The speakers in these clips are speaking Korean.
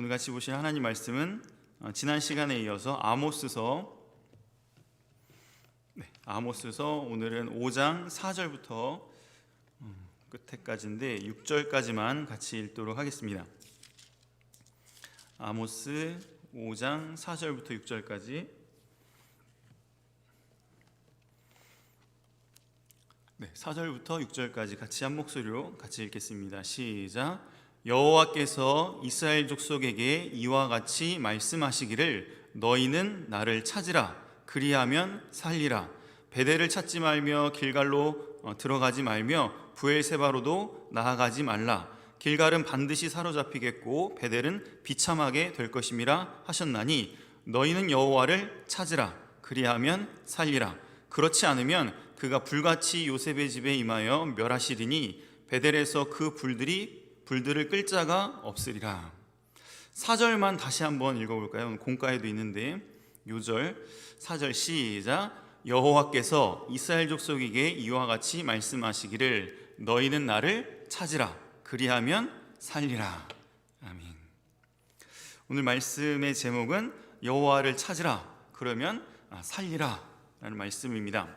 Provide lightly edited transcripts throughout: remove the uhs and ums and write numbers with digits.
오늘 같이 보실 하나님 말씀은 지난 시간에 이어서 아모스서 오늘은 5장 4절부터 끝에까지인데 6절까지만 같이 읽도록 하겠습니다. 아모스 5장 4절부터 6절까지. 4절부터 6절까지 같이 한 목소리로 같이 읽겠습니다. 시작. 여호와께서 이스라엘 족속에게 이와 같이 말씀하시기를 너희는 나를 찾으라. 그리하면 살리라. 베델을 찾지 말며 길갈로 들어가지 말며 브엘세바로도 나아가지 말라. 길갈은 반드시 사로잡히겠고 베델은 비참하게 될 것임이라 하셨나니 너희는 여호와를 찾으라. 그리하면 살리라. 그렇지 않으면 그가 불같이 요셉의 집에 임하여 멸하시리니 베델에서 그 불들을 끌 자가 없으리라. 4절만 다시 한번 읽어볼까요? 공가에도 있는데 요절 4절 시작. 여호와께서 이스라엘 족속에게 이와 같이 말씀하시기를 너희는 나를 찾으라. 그리하면 살리라. 아멘. 오늘 말씀의 제목은 여호와를 찾으라. 그러면 살리라 라는 말씀입니다.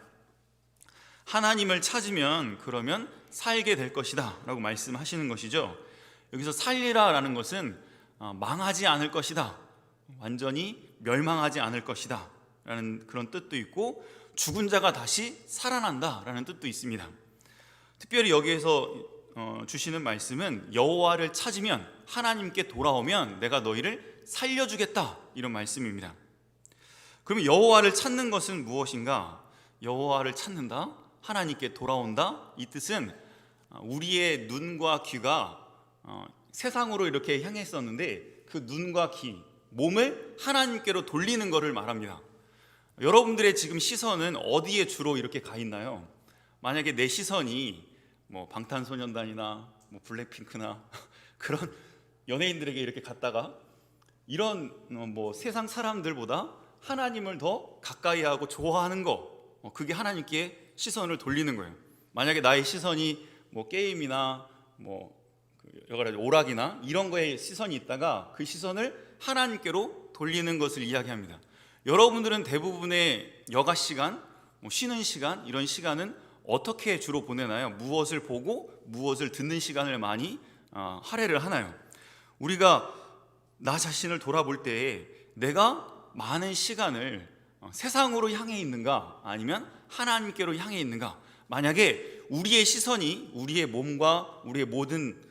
하나님을 찾으면 그러면 살게 될 것이다 라고 말씀하시는 것이죠. 여기서 살리라 라는 것은 망하지 않을 것이다, 완전히 멸망하지 않을 것이다 라는 그런 뜻도 있고, 죽은 자가 다시 살아난다 라는 뜻도 있습니다. 특별히 여기에서 주시는 말씀은 여호와를 찾으면, 하나님께 돌아오면 내가 너희를 살려주겠다, 이런 말씀입니다. 그러면 여호와를 찾는 것은 무엇인가? 여호와를 찾는다, 하나님께 돌아온다, 이 뜻은 우리의 눈과 귀가 세상으로 이렇게 향해 있었는데 그 눈과 귀, 몸을 하나님께로 돌리는 것을 말합니다. 여러분들의 지금 시선은 어디에 주로 이렇게 가 있나요? 만약에 내 시선이 방탄소년단이나 블랙핑크나 그런 연예인들에게 이렇게 갔다가 이런 세상 사람들보다 하나님을 더 가까이 하고 좋아하는 거, 그게 하나님께 시선을 돌리는 거예요. 만약에 나의 시선이 게임이나 여러 가지 오락이나 이런 거에 시선이 있다가 그 시선을 하나님께로 돌리는 것을 이야기합니다. 여러분들은 대부분의 여가 시간, 쉬는 시간, 이런 시간은 어떻게 주로 보내나요? 무엇을 보고 무엇을 듣는 시간을 많이 할애를 하나요? 우리가 나 자신을 돌아볼 때에 내가 많은 시간을 세상으로 향해 있는가, 아니면 하나님께로 향해 있는가? 만약에 우리의 시선이 우리의 몸과 우리의 모든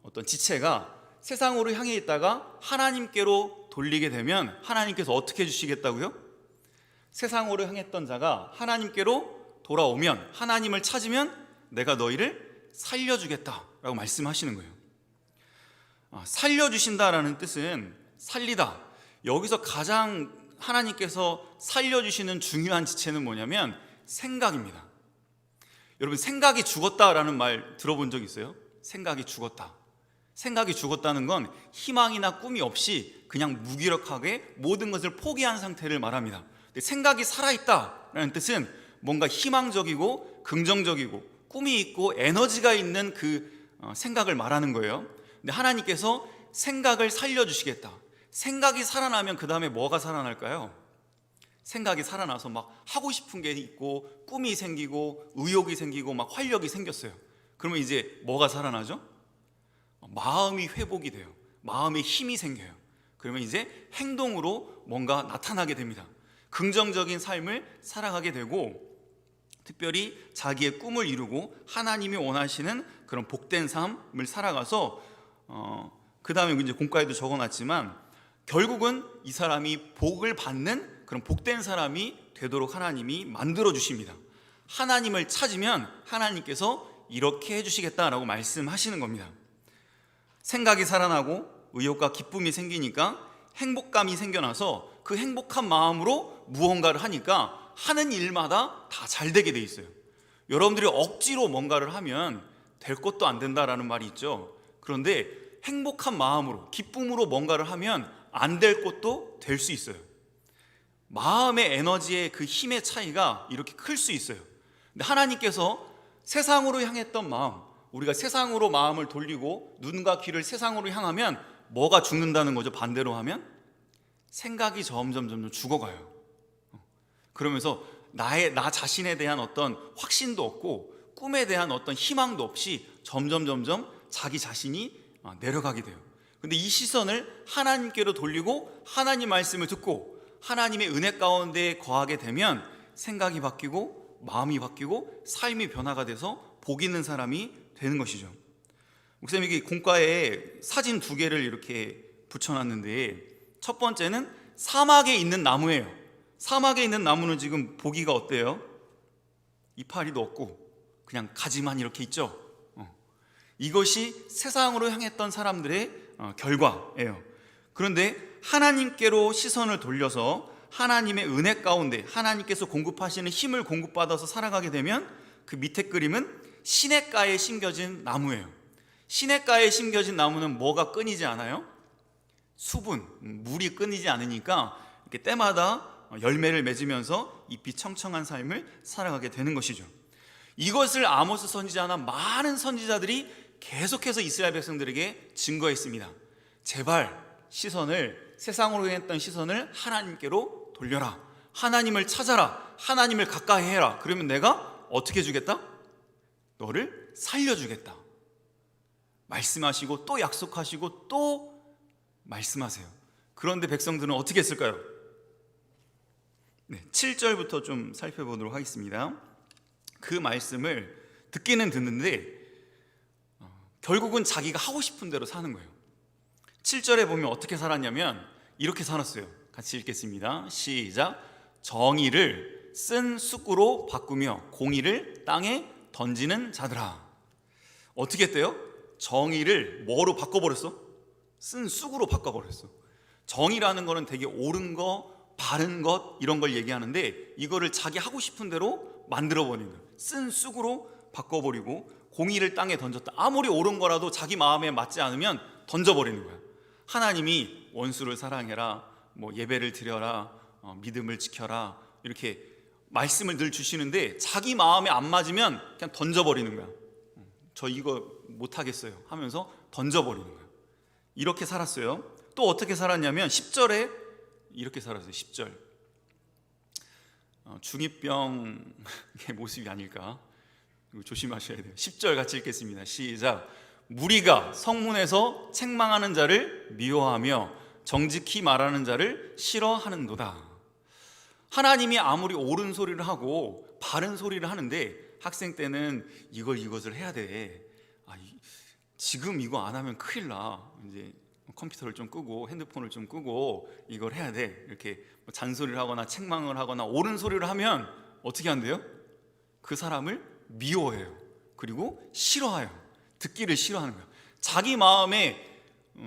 어떤 지체가 세상으로 향해 있다가 하나님께로 돌리게 되면 하나님께서 어떻게 해주시겠다고요? 세상으로 향했던 자가 하나님께로 돌아오면, 하나님을 찾으면 내가 너희를 살려주겠다라고 말씀하시는 거예요. 살려주신다라는 뜻은 살리다. 여기서 가장 하나님께서 살려주시는 중요한 지체는 뭐냐면 생각입니다. 여러분, 생각이 죽었다라는 말 들어본 적 있어요? 생각이 죽었다. 생각이 죽었다는 건 희망이나 꿈이 없이 그냥 무기력하게 모든 것을 포기한 상태를 말합니다. 근데 생각이 살아있다라는 뜻은 뭔가 희망적이고 긍정적이고 꿈이 있고 에너지가 있는 그 생각을 말하는 거예요. 근데 하나님께서 생각을 살려주시겠다. 생각이 살아나면 그 다음에 뭐가 살아날까요? 생각이 살아나서 막 하고 싶은 게 있고 꿈이 생기고 의욕이 생기고 막 활력이 생겼어요. 그러면 이제 뭐가 살아나죠? 마음이 회복이 돼요. 마음에 힘이 생겨요. 그러면 이제 행동으로 뭔가 나타나게 됩니다. 긍정적인 삶을 살아가게 되고, 특별히 자기의 꿈을 이루고 하나님이 원하시는 그런 복된 삶을 살아가서 그 다음에 이제 공과에도 적어놨지만 결국은 이 사람이 복을 받는 그런 복된 사람이 되도록 하나님이 만들어 주십니다. 하나님을 찾으면 하나님께서 이렇게 해주시겠다라고 말씀하시는 겁니다. 생각이 살아나고 의욕과 기쁨이 생기니까 행복감이 생겨나서 그 행복한 마음으로 무언가를 하니까 하는 일마다 다 잘 되게 돼 있어요. 여러분들이 억지로 뭔가를 하면 될 것도 안 된다라는 말이 있죠. 그런데 행복한 마음으로, 기쁨으로 뭔가를 하면 안 될 것도 될 수 있어요. 마음의 에너지의 그 힘의 차이가 이렇게 클 수 있어요. 근데 하나님께서 세상으로 향했던 마음, 우리가 세상으로 마음을 돌리고 눈과 귀를 세상으로 향하면 뭐가 죽는다는 거죠? 반대로 하면 생각이 점점 죽어가요. 그러면서 나 자신에 대한 어떤 확신도 없고 꿈에 대한 어떤 희망도 없이 점점 자기 자신이 내려가게 돼요. 근데 이 시선을 하나님께로 돌리고 하나님 말씀을 듣고 하나님의 은혜 가운데 거하게 되면 생각이 바뀌고 마음이 바뀌고 삶이 변화가 돼서 복 있는 사람이 되는 것이죠. 목사님, 여기 공과에 사진 2개를 이렇게 붙여놨는데, 첫 번째는 사막에 있는 나무예요. 사막에 있는 나무는 지금 보기가 어때요? 이파리도 없고 그냥 가지만 이렇게 있죠. 이것이 세상으로 향했던 사람들의 결과예요. 그런데 하나님께로 시선을 돌려서 하나님의 은혜 가운데 하나님께서 공급하시는 힘을 공급받아서 살아가게 되면 그 밑에 그림은 시냇가에 심겨진 나무예요. 시냇가에 심겨진 나무는 뭐가 끊이지 않아요? 수분, 물이 끊이지 않으니까 이렇게 때마다 열매를 맺으면서 잎이 청청한 삶을 살아가게 되는 것이죠. 이것을 아모스 선지자나 많은 선지자들이 계속해서 이스라엘 백성들에게 증거했습니다. 제발 시선을, 세상으로 향했던 시선을 하나님께로 돌려라. 하나님을 찾아라. 하나님을 가까이 해라. 그러면 내가 어떻게 해주겠다? 너를 살려주겠다. 말씀하시고 또 약속하시고 또 말씀하세요. 그런데 백성들은 어떻게 했을까요? 7절부터 좀 살펴보도록 하겠습니다. 그 말씀을 듣기는 듣는데 결국은 자기가 하고 싶은 대로 사는 거예요. 7절에 보면 어떻게 살았냐면 이렇게 살았어요. 같이 읽겠습니다. 시작. 정의를 쓴 쑥으로 바꾸며 공의를 땅에 던지는 자들아. 어떻게 했대요? 정의를 뭐로 바꿔버렸어? 쓴 쑥으로 바꿔버렸어. 정의라는 거는 되게 옳은 거, 바른 것 이런 걸 얘기하는데 이거를 자기 하고 싶은 대로 만들어버리는 거예요. 쓴 쑥으로 바꿔버리고 공의를 땅에 던졌다. 아무리 옳은 거라도 자기 마음에 맞지 않으면 던져버리는 거야. 하나님이 원수를 사랑해라, 예배를 드려라, 믿음을 지켜라 이렇게 말씀을 늘 주시는데 자기 마음에 안 맞으면 그냥 던져버리는 거야. 저 이거 못하겠어요 하면서 던져버리는 거야. 이렇게 살았어요. 또 어떻게 살았냐면 10절에 이렇게 살았어요. 10절. 중2병의 모습이 아닐까? 이거 조심하셔야 돼요. 10절 같이 읽겠습니다. 시작. 무리가 성문에서 책망하는 자를 미워하며 정직히 말하는 자를 싫어하는도다. 하나님이 아무리 옳은 소리를 하고 바른 소리를 하는데 학생 때는 이것을 해야 돼. 지금 이거 안 하면 큰일 나. 이제 컴퓨터를 좀 끄고 핸드폰을 좀 끄고 이걸 해야 돼. 이렇게 잔소리를 하거나 책망을 하거나 옳은 소리를 하면 어떻게 한대요? 그 사람을 미워해요. 그리고 싫어해요. 듣기를 싫어하는 거예요. 자기 마음에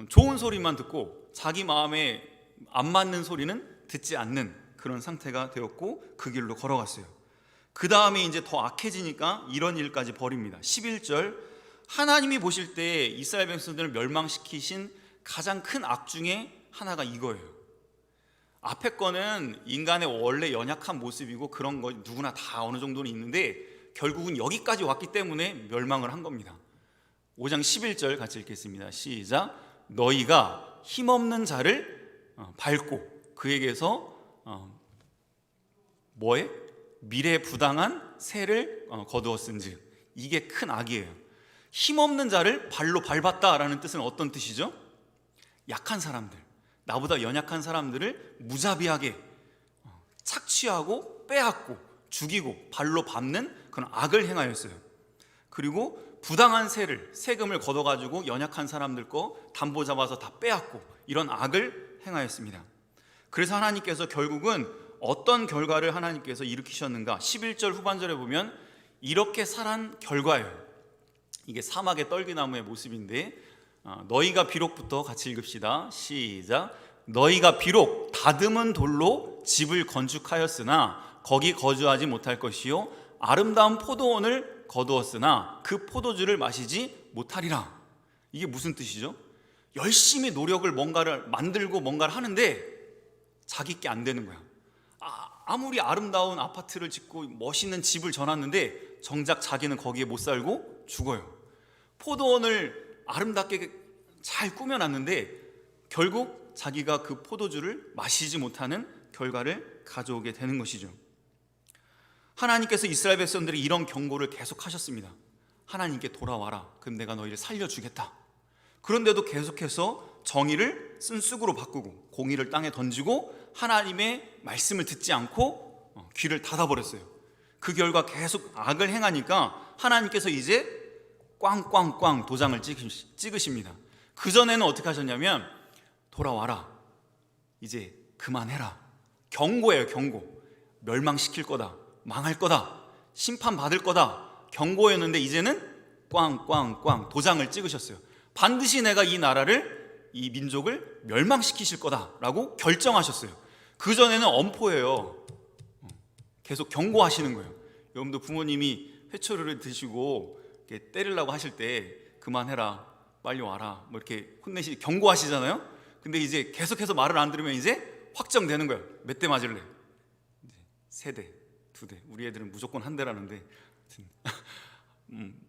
좋은 소리만 듣고 자기 마음에 안 맞는 소리는 듣지 않는 그런 상태가 되었고 그 길로 걸어갔어요. 그 다음에 이제 더 악해지니까 이런 일까지 벌입니다. 11절. 하나님이 보실 때 이스라엘 백성들을 멸망시키신 가장 큰 악 중에 하나가 이거예요. 앞에 거는 인간의 원래 연약한 모습이고 그런 거 누구나 다 어느 정도는 있는데 결국은 여기까지 왔기 때문에 멸망을 한 겁니다. 5장 11절 같이 읽겠습니다. 시작. 너희가 힘없는 자를 밟고 그에게서 뭐에? 미래 부당한 세를 거두었은즉. 이게 큰 악이에요. 힘없는 자를 발로 밟았다라는 뜻은 어떤 뜻이죠? 약한 사람들, 나보다 연약한 사람들을 무자비하게 착취하고 빼앗고 죽이고 발로 밟는 그런 악을 행하였어요. 그리고 부당한 세금을 걷어가지고 연약한 사람들 거 담보 잡아서 다 빼앗고 이런 악을 행하였습니다. 그래서 하나님께서 결국은 어떤 결과를 하나님께서 일으키셨는가? 11절 후반절에 보면 이렇게 살한 결과예요. 이게 사막의 떨기나무의 모습인데 너희가 비록부터 같이 읽읍시다. 시작. 너희가 비록 다듬은 돌로 집을 건축하였으나 거기 거주하지 못할 것이요 아름다운 포도원을 거두었으나 그 포도주를 마시지 못하리라. 이게 무슨 뜻이죠? 열심히 노력을 뭔가를 만들고 뭔가를 하는데 자기 게 안 되는 거야. 아무리 아름다운 아파트를 짓고 멋있는 집을 져놨는데 정작 자기는 거기에 못 살고 죽어요. 포도원을 아름답게 잘 꾸며놨는데 결국 자기가 그 포도주를 마시지 못하는 결과를 가져오게 되는 것이죠. 하나님께서 이스라엘 백성들이 이런 경고를 계속 하셨습니다. 하나님께 돌아와라. 그럼 내가 너희를 살려주겠다. 그런데도 계속해서 정의를 쓴쑥으로 바꾸고 공의를 땅에 던지고 하나님의 말씀을 듣지 않고 귀를 닫아버렸어요. 그 결과 계속 악을 행하니까 하나님께서 이제 꽝꽝꽝 도장을 찍으십니다. 그전에는 어떻게 하셨냐면 돌아와라. 이제 그만해라. 경고예요, 경고. 멸망시킬 거다. 망할 거다. 심판받을 거다. 경고였는데 이제는 꽝꽝꽝 도장을 찍으셨어요. 반드시 내가 이 나라를, 이 민족을 멸망시키실 거다라고 결정하셨어요. 그전에는 엄포예요. 계속 경고하시는 거예요. 여러분도 부모님이 회초리를 드시고 이렇게 때리려고 하실 때 그만해라, 빨리 와라, 뭐 이렇게 경고하시잖아요. 근데 이제 계속해서 말을 안 들으면 이제 확정되는 거예요. 몇 대 맞을래? 세 대, 두 대. 우리 애들은 무조건 한 대라는데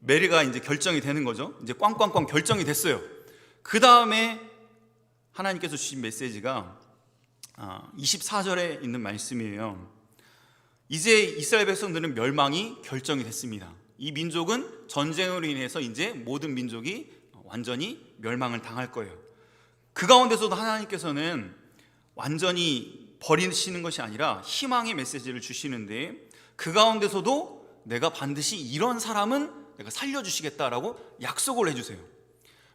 매리가 이제 결정이 되는 거죠. 이제 꽝꽝꽝 결정이 됐어요. 그 다음에 하나님께서 주신 메시지가 24절에 있는 말씀이에요. 이제 이스라엘 백성들은 멸망이 결정이 됐습니다. 이 민족은 전쟁으로 인해서 이제 모든 민족이 완전히 멸망을 당할 거예요. 그 가운데서도 하나님께서는 완전히 버리시는 것이 아니라 희망의 메시지를 주시는데, 그 가운데서도 내가 반드시 이런 사람은 내가 살려주시겠다라고 약속을 해주세요.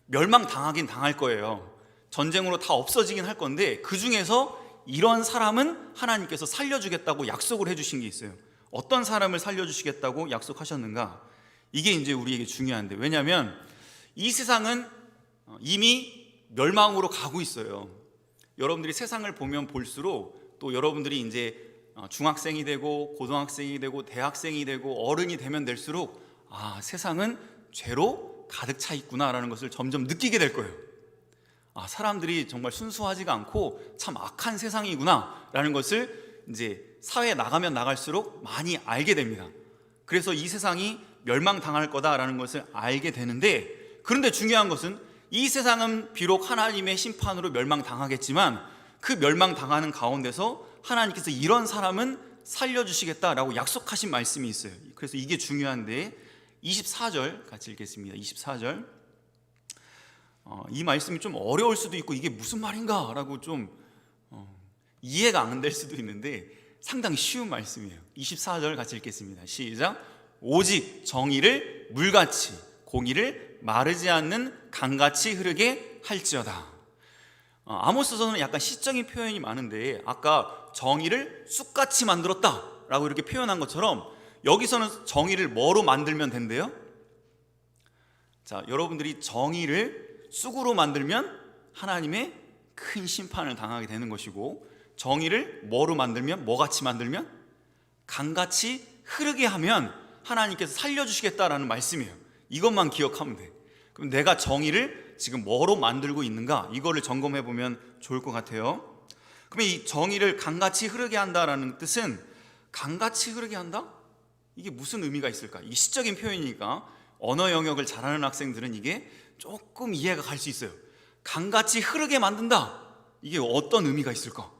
멸망 당하긴 당할 거예요. 전쟁으로 다 없어지긴 할 건데 그 중에서 이런 사람은 하나님께서 살려주겠다고 약속을 해주신 게 있어요. 어떤 사람을 살려주시겠다고 약속하셨는가? 이게 이제 우리에게 중요한데, 왜냐하면 이 세상은 이미 멸망으로 가고 있어요. 여러분들이 세상을 보면 볼수록, 또 여러분들이 이제 중학생이 되고 고등학생이 되고 대학생이 되고 어른이 되면 될수록 세상은 죄로 가득 차 있구나라는 것을 점점 느끼게 될 거예요. 사람들이 정말 순수하지가 않고 참 악한 세상이구나라는 것을 이제 사회에 나가면 나갈수록 많이 알게 됩니다. 그래서 이 세상이 멸망당할 거다라는 것을 알게 되는데, 그런데 중요한 것은 이 세상은 비록 하나님의 심판으로 멸망당하겠지만 그 멸망당하는 가운데서 하나님께서 이런 사람은 살려주시겠다라고 약속하신 말씀이 있어요. 그래서 이게 중요한데 24절 같이 읽겠습니다. 24절. 이 말씀이 좀 어려울 수도 있고 이게 무슨 말인가 라고 좀 이해가 안 될 수도 있는데 상당히 쉬운 말씀이에요. 24절 같이 읽겠습니다. 시작. 오직 정의를 물같이 공의를 마르지 않는 강같이 흐르게 할지어다. 아모스서는 약간 시적인 표현이 많은데 아까 정의를 쑥같이 만들었다 라고 이렇게 표현한 것처럼 여기서는 정의를 뭐로 만들면 된대요? 자, 여러분들이 정의를 쑥으로 만들면 하나님의 큰 심판을 당하게 되는 것이고, 정의를 뭐로 만들면, 뭐같이 만들면? 강같이 흐르게 하면 하나님께서 살려주시겠다라는 말씀이에요. 이것만 기억하면 돼. 그럼 내가 정의를 지금 뭐로 만들고 있는가? 이거를 점검해 보면 좋을 것 같아요. 그러면 이 정의를 강같이 흐르게 한다라는 뜻은, 강같이 흐르게 한다? 이게 무슨 의미가 있을까? 이게 시적인 표현이니까 언어 영역을 잘하는 학생들은 이게 조금 이해가 갈 수 있어요. 강같이 흐르게 만든다. 이게 어떤 의미가 있을까?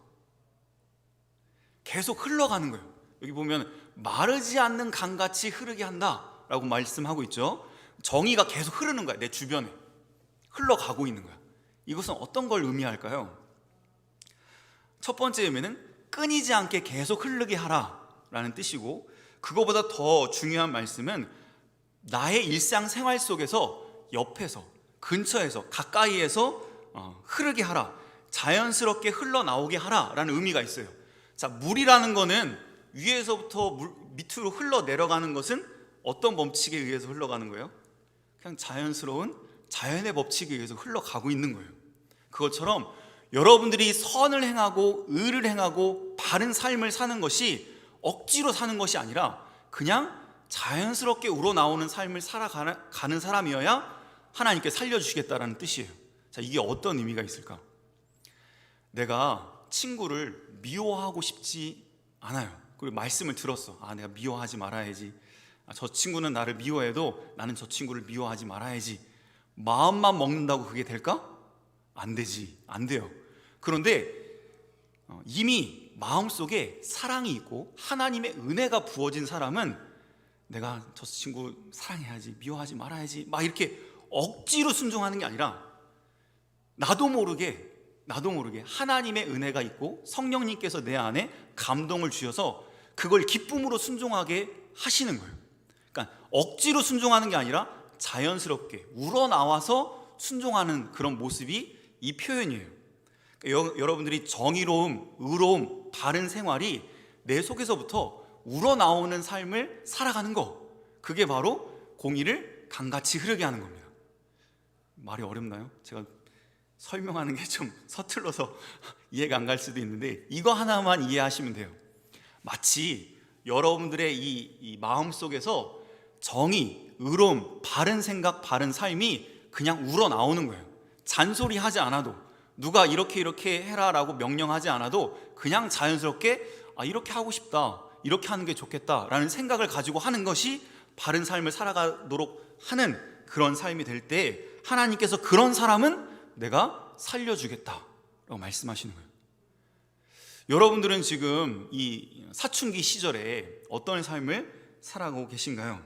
계속 흘러가는 거예요. 여기 보면 마르지 않는 강같이 흐르게 한다라고 말씀하고 있죠. 정의가 계속 흐르는 거야. 내 주변에 흘러가고 있는 거야. 이것은 어떤 걸 의미할까요? 첫 번째 의미는 끊이지 않게 계속 흐르게 하라라는 뜻이고, 그거보다 더 중요한 말씀은 나의 일상생활 속에서, 옆에서, 근처에서, 가까이에서 흐르게 하라, 자연스럽게 흘러나오게 하라라는 의미가 있어요. 자, 물이라는 거는 위에서부터 밑으로 흘러내려가는 것은 어떤 법칙에 의해서 흘러가는 거예요? 그냥 자연스러운 자연의 법칙에 의해서 흘러가고 있는 거예요. 그것처럼 여러분들이 선을 행하고 의를 행하고 바른 삶을 사는 것이 억지로 사는 것이 아니라 그냥 자연스럽게 우러나오는 삶을 살아가는 사람이어야 하나님께 살려주시겠다라는 뜻이에요. 자, 이게 어떤 의미가 있을까? 내가 친구를 미워하고 싶지 않아요. 그리고 말씀을 들었어. 내가 미워하지 말아야지. 저 친구는 나를 미워해도 나는 저 친구를 미워하지 말아야지. 마음만 먹는다고 그게 될까? 안 되지, 안 돼요. 그런데 이미 마음속에 사랑이 있고 하나님의 은혜가 부어진 사람은 내가 저 친구 사랑해야지, 미워하지 말아야지 막 이렇게 억지로 순종하는 게 아니라 나도 모르게 하나님의 은혜가 있고 성령님께서 내 안에 감동을 주셔서 그걸 기쁨으로 순종하게 하시는 거예요. 그러니까 억지로 순종하는 게 아니라 자연스럽게 우러나와서 순종하는 그런 모습이 이 표현이에요. 그러니까 여러분들이 정의로움, 의로움, 바른 생활이 내 속에서부터 우러나오는 삶을 살아가는 거, 그게 바로 공의를 강같이 흐르게 하는 겁니다. 말이 어렵나요? 제가 설명하는 게 좀 서툴러서 이해가 안 갈 수도 있는데 이거 하나만 이해하시면 돼요. 마치 여러분들의 이 마음 속에서 정의, 의로움, 바른 생각, 바른 삶이 그냥 우러나오는 거예요. 잔소리하지 않아도, 누가 이렇게 해라라고 명령하지 않아도 그냥 자연스럽게 이렇게 하고 싶다, 이렇게 하는 게 좋겠다라는 생각을 가지고 하는 것이 바른 삶을 살아가도록 하는 그런 삶이 될 때 하나님께서 그런 사람은 내가 살려주겠다라고 말씀하시는 거예요. 여러분들은 지금 이 사춘기 시절에 어떤 삶을 살아가고 계신가요?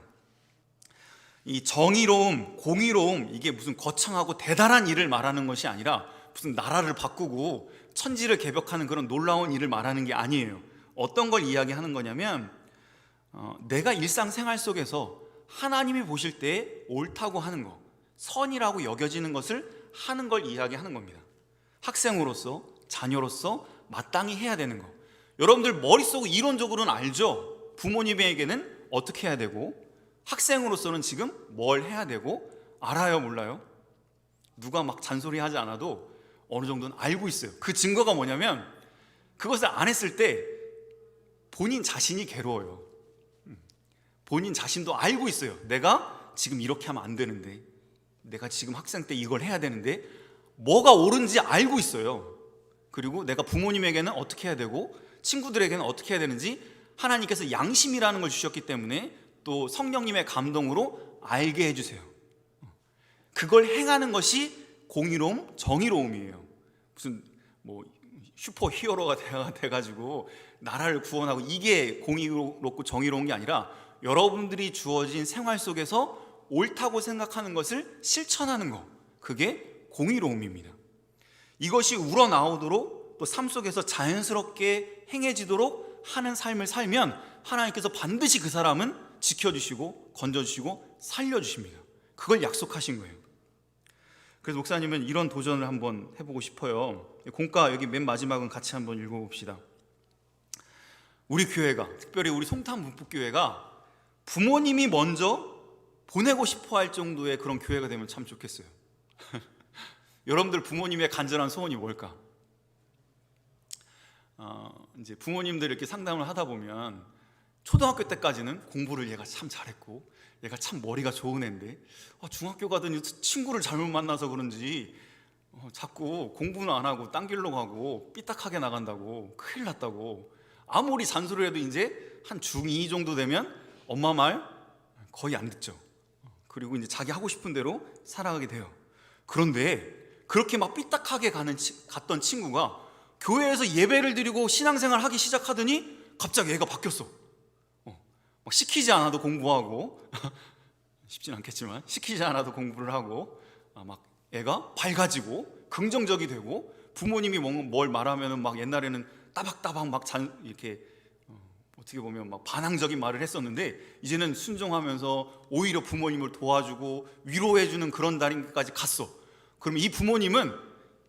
이 정의로움, 공의로움, 이게 무슨 거창하고 대단한 일을 말하는 것이 아니라 무슨 나라를 바꾸고 천지를 개벽하는 그런 놀라운 일을 말하는 게 아니에요. 어떤 걸 이야기하는 거냐면 내가 일상생활 속에서 하나님이 보실 때 옳다고 하는 거, 선이라고 여겨지는 것을 하는 걸 이야기하는 겁니다. 학생으로서, 자녀로서 마땅히 해야 되는 거. 여러분들 머릿속 이론적으로는 알죠? 부모님에게는 어떻게 해야 되고, 학생으로서는 지금 뭘 해야 되고 알아요, 몰라요? 누가 막 잔소리하지 않아도 어느 정도는 알고 있어요. 그 증거가 뭐냐면 그것을 안 했을 때 본인 자신이 괴로워요. 본인 자신도 알고 있어요. 내가 지금 이렇게 하면 안 되는데, 내가 지금 학생 때 이걸 해야 되는데, 뭐가 옳은지 알고 있어요. 그리고 내가 부모님에게는 어떻게 해야 되고 친구들에게는 어떻게 해야 되는지 하나님께서 양심이라는 걸 주셨기 때문에 또 성령님의 감동으로 알게 해주세요. 그걸 행하는 것이 공의로움, 정의로움이에요. 무슨 뭐 슈퍼 히어로가 돼가지고 나라를 구원하고 이게 공의롭고 정의로운 게 아니라 여러분들이 주어진 생활 속에서 옳다고 생각하는 것을 실천하는 것, 그게 공의로움입니다. 이것이 우러나오도록 또 삶 속에서 자연스럽게 행해지도록 하는 삶을 살면 하나님께서 반드시 그 사람은 지켜주시고 건져주시고 살려주십니다. 그걸 약속하신 거예요. 그래서 목사님은 이런 도전을 한번 해보고 싶어요. 공과 여기 맨 마지막은 같이 한번 읽어봅시다. 우리 교회가, 특별히 우리 송탄 문福교회가 부모님이 먼저 보내고 싶어 할 정도의 그런 교회가 되면 참 좋겠어요. 여러분들 부모님의 간절한 소원이 뭘까? 이제 부모님들 이렇게 상담을 하다 보면 초등학교 때까지는 공부를 얘가 참 잘했고 얘가 참 머리가 좋은 애인데 중학교 가더니 친구를 잘못 만나서 그런지 자꾸 공부는 안 하고 딴 길로 가고 삐딱하게 나간다고, 큰일 났다고. 아무리 잔소리를 해도 이제 한 중2 정도 되면 엄마 말 거의 안 듣죠. 그리고 이제 자기 하고 싶은 대로 살아가게 돼요. 그런데 그렇게 막 삐딱하게 갔던 친구가 교회에서 예배를 드리고 신앙생활 하기 시작하더니 갑자기 애가 바뀌었어. 막 시키지 않아도 공부하고 쉽진 않겠지만 시키지 않아도 공부를 하고 막 애가 밝아지고 긍정적이 되고, 부모님이 뭘 말하면은 막 옛날에는 따박따박 막 이렇게 어떻게 보면 막 반항적인 말을 했었는데 이제는 순종하면서 오히려 부모님을 도와주고 위로해주는 그런 단계까지 갔어. 그럼 이 부모님은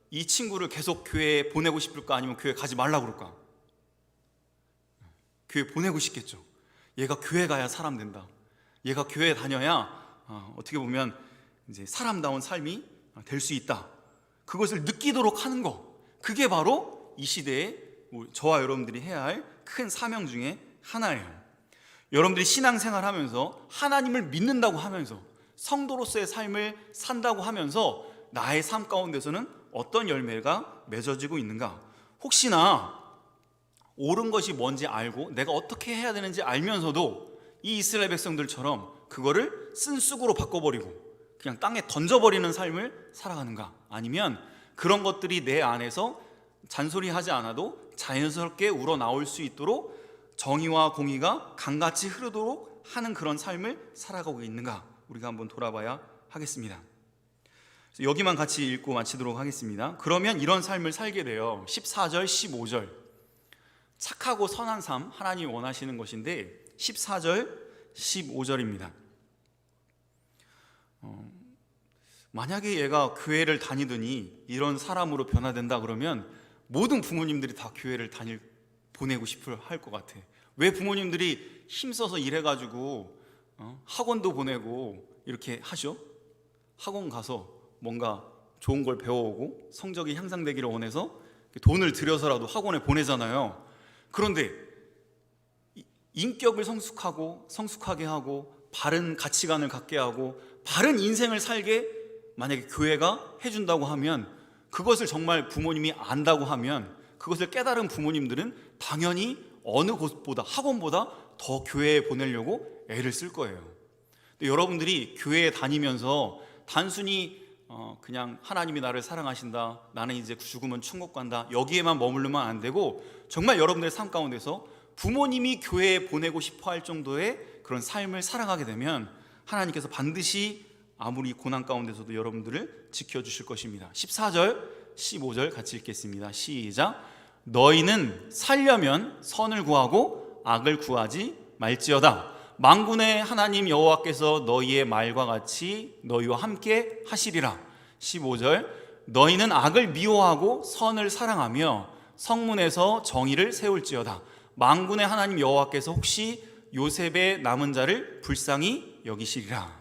이 친구를 계속 교회에 보내고 싶을까, 아니면 교회 가지 말라고 그럴까? 교회 보내고 싶겠죠. 얘가 교회 가야 사람 된다. 얘가 교회 다녀야 어떻게 보면 이제 사람다운 삶이 될 수 있다. 그것을 느끼도록 하는 거, 그게 바로 이 시대에 저와 여러분들이 해야 할 큰 사명 중에 하나예요. 여러분들이 신앙생활 하면서 하나님을 믿는다고 하면서 성도로서의 삶을 산다고 하면서 나의 삶 가운데서는 어떤 열매가 맺어지고 있는가? 혹시나 옳은 것이 뭔지 알고 내가 어떻게 해야 되는지 알면서도 이 이스라엘 백성들처럼 그거를 쓴 쑥으로 바꿔버리고 그냥 땅에 던져버리는 삶을 살아가는가? 아니면 그런 것들이 내 안에서 잔소리하지 않아도 자연스럽게 우러나올 수 있도록 정의와 공의가 강같이 흐르도록 하는 그런 삶을 살아가고 있는가, 우리가 한번 돌아봐야 하겠습니다. 여기만 같이 읽고 마치도록 하겠습니다. 그러면 이런 삶을 살게 돼요. 14절 15절, 착하고 선한 삶, 하나님이 원하시는 것인데 14절 15절입니다. 만약에 얘가 교회를 다니더니 이런 사람으로 변화된다 그러면 모든 부모님들이 다 교회를 보내고 싶어 할 것 같아. 왜 부모님들이 힘써서 일해가지고 학원도 보내고 이렇게 하죠? 학원 가서 뭔가 좋은 걸 배워오고 성적이 향상되기를 원해서 돈을 들여서라도 학원에 보내잖아요. 그런데 인격을 성숙하게 하고 바른 가치관을 갖게 하고 바른 인생을 살게 만약에 교회가 해준다고 하면, 그것을 정말 부모님이 안다고 하면, 그것을 깨달은 부모님들은 당연히 어느 곳보다, 학원보다 더 교회에 보내려고 애를 쓸 거예요. 근데 여러분들이 교회에 다니면서 단순히 그냥 하나님이 나를 사랑하신다, 나는 이제 죽으면 천국 간다, 여기에만 머무르면 안 되고, 정말 여러분들의 삶 가운데서 부모님이 교회에 보내고 싶어 할 정도의 그런 삶을 살아가게 되면 하나님께서 반드시 아무리 고난 가운데서도 여러분들을 지켜주실 것입니다. 14절 15절 같이 읽겠습니다. 시작. 너희는 살려면 선을 구하고 악을 구하지 말지어다. 만군의 하나님 여호와께서 너희의 말과 같이 너희와 함께 하시리라. 15절. 너희는 악을 미워하고 선을 사랑하며 성문에서 정의를 세울지어다. 만군의 하나님 여호와께서 혹시 요셉의 남은 자를 불쌍히 여기시리라.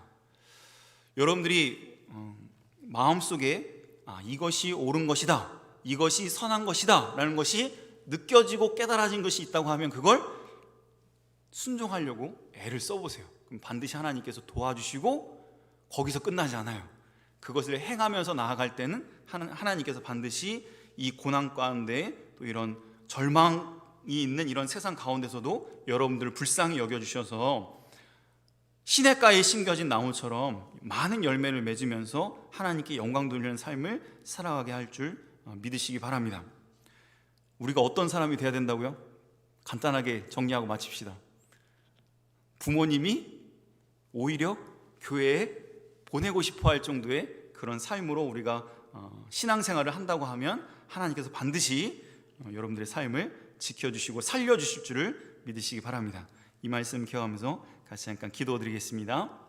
여러분들이 마음속에 이것이 옳은 것이다, 이것이 선한 것이다 라는 것이 느껴지고 깨달아진 것이 있다고 하면 그걸 순종하려고 애를 써보세요. 그럼 반드시 하나님께서 도와주시고 거기서 끝나지 않아요. 그것을 행하면서 나아갈 때는 하나님께서 반드시 이 고난 가운데, 또 이런 절망이 있는 이런 세상 가운데서도 여러분들을 불쌍히 여겨주셔서 시냇가에 심겨진 나무처럼 많은 열매를 맺으면서 하나님께 영광 돌리는 삶을 살아가게 할 줄 믿으시기 바랍니다. 우리가 어떤 사람이 되어야 된다고요? 간단하게 정리하고 마칩시다. 부모님이 오히려 교회에 보내고 싶어 할 정도의 그런 삶으로 우리가 신앙생활을 한다고 하면 하나님께서 반드시 여러분들의 삶을 지켜주시고 살려주실 줄을 믿으시기 바랍니다. 이 말씀 기억하면서 같이 잠깐 기도드리겠습니다.